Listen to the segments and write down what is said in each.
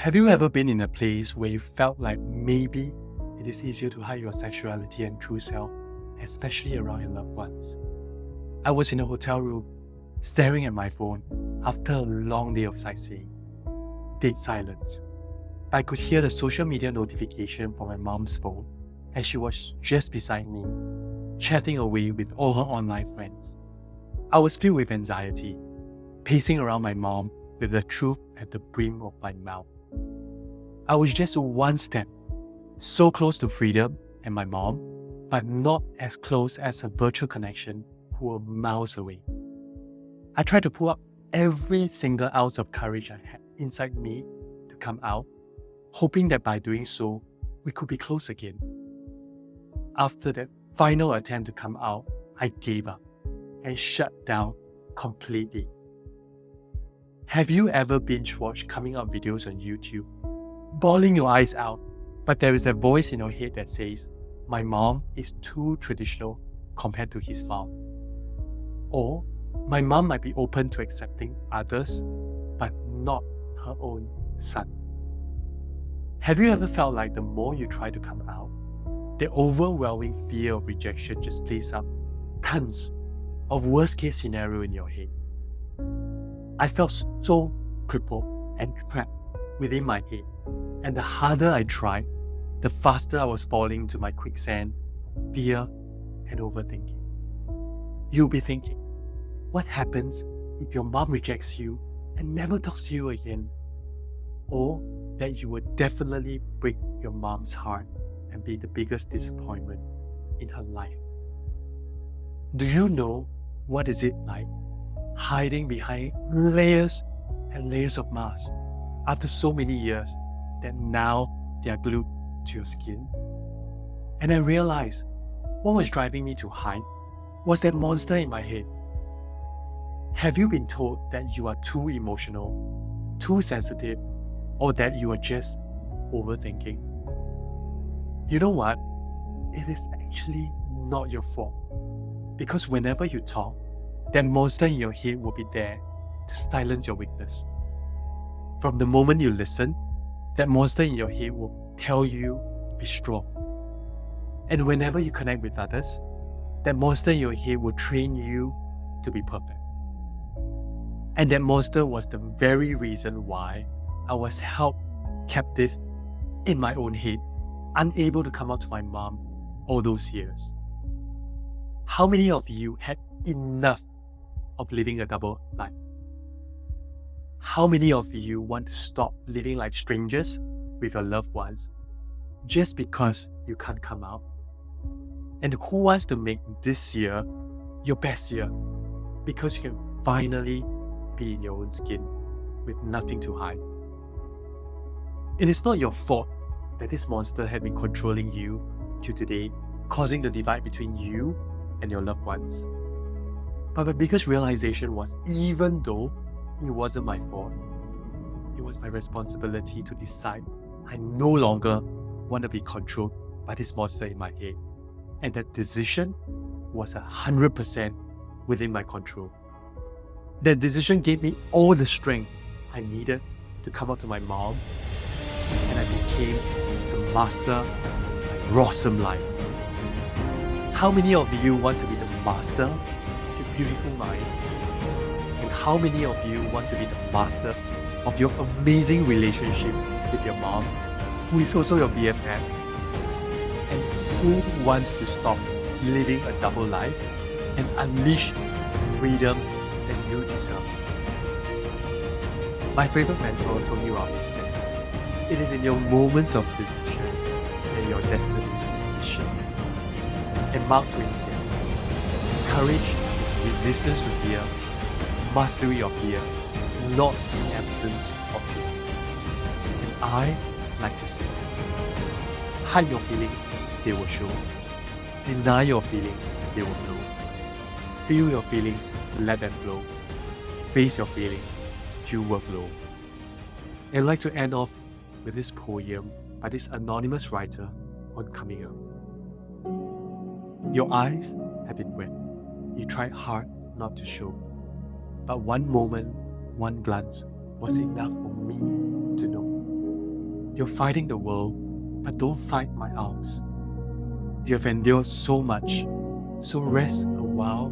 Have you ever been in a place where you felt like maybe it is easier to hide your sexuality and true self, especially around your loved ones? I was in a hotel room, staring at my phone after a long day of sightseeing. Dead silence. I could hear the social media notification from my mom's phone as she was just beside me, chatting away with all her online friends. I was filled with anxiety, pacing around my mom with the truth at the brim of my mouth. I was just one step, so close to freedom and my mom, but not as close as a virtual connection who were miles away. I tried to pull up every single ounce of courage I had inside me to come out, hoping that by doing so, we could be close again. After that final attempt to come out, I gave up and shut down completely. Have you ever binge-watched coming out videos on YouTube, bawling your eyes out, but there is that voice in your head that says, my mom is too traditional compared to his farm? Or, my mom might be open to accepting others, but not her own son. Have you ever felt like the more you try to come out, the overwhelming fear of rejection just plays up tons of worst-case scenario in your head? I felt so crippled and trapped within my head, and the harder I tried, the faster I was falling into my quicksand of fear and overthinking. You'll be thinking, what happens if your mom rejects you and never talks to you again? Or that you would definitely break your mom's heart and be the biggest disappointment in her life. Do you know what is it like hiding behind layers and layers of masks after so many years that now they are glued to your skin? And I realized what was driving me to hide was that monster in my head. Have you been told that you are too emotional, too sensitive, or that you are just overthinking? You know what? It is actually not your fault. Because whenever you talk, that monster in your head will be there to silence your weakness. From the moment you listen, that monster in your head will tell you to be strong. And whenever you connect with others, that monster in your head will train you to be perfect. And that monster was the very reason why I was held captive in my own head, unable to come out to my mom all those years. How many of you had enough of living a double life? How many of you want to stop living like strangers with your loved ones just because you can't come out? And who wants to make this year your best year because you can finally be in your own skin with nothing to hide? It is not your fault that this monster had been controlling you till today, causing the divide between you and your loved ones. But my biggest realization was, even though it wasn't my fault, it was my responsibility to decide I no longer want to be controlled by this monster in my head. And that decision was 100% within my control. That decision gave me all the strength I needed to come out to my mom, and I became the master of my awesome life. How many of you want to be the master of your beautiful mind? And how many of you want to be the master of your amazing relationship with your mom, who is also your BFF? And who wants to stop living a double life and unleash the freedom that you deserve? My favorite mentor, Tony Robbins, said, it is in your moments of decision that your destiny is shaped. And Mark Twain said, courage is resistance to fear, mastery of fear, not the absence of fear. And I like to say, hide your feelings, they will show. Deny your feelings, they will flow. Feel your feelings, let them flow. Face your feelings, you will glow. And I'd like to end off with this poem by this anonymous writer on coming out. Your eyes have been wet. You tried hard not to show. But one moment, one glance was enough for me to know. You're fighting the world, but don't fight my arms. You have endured so much, so rest a while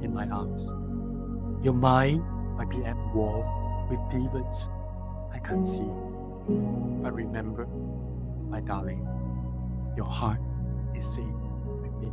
in my arms. Your mind might be at war with demons I can't see. But remember, my darling, your heart is safe with me.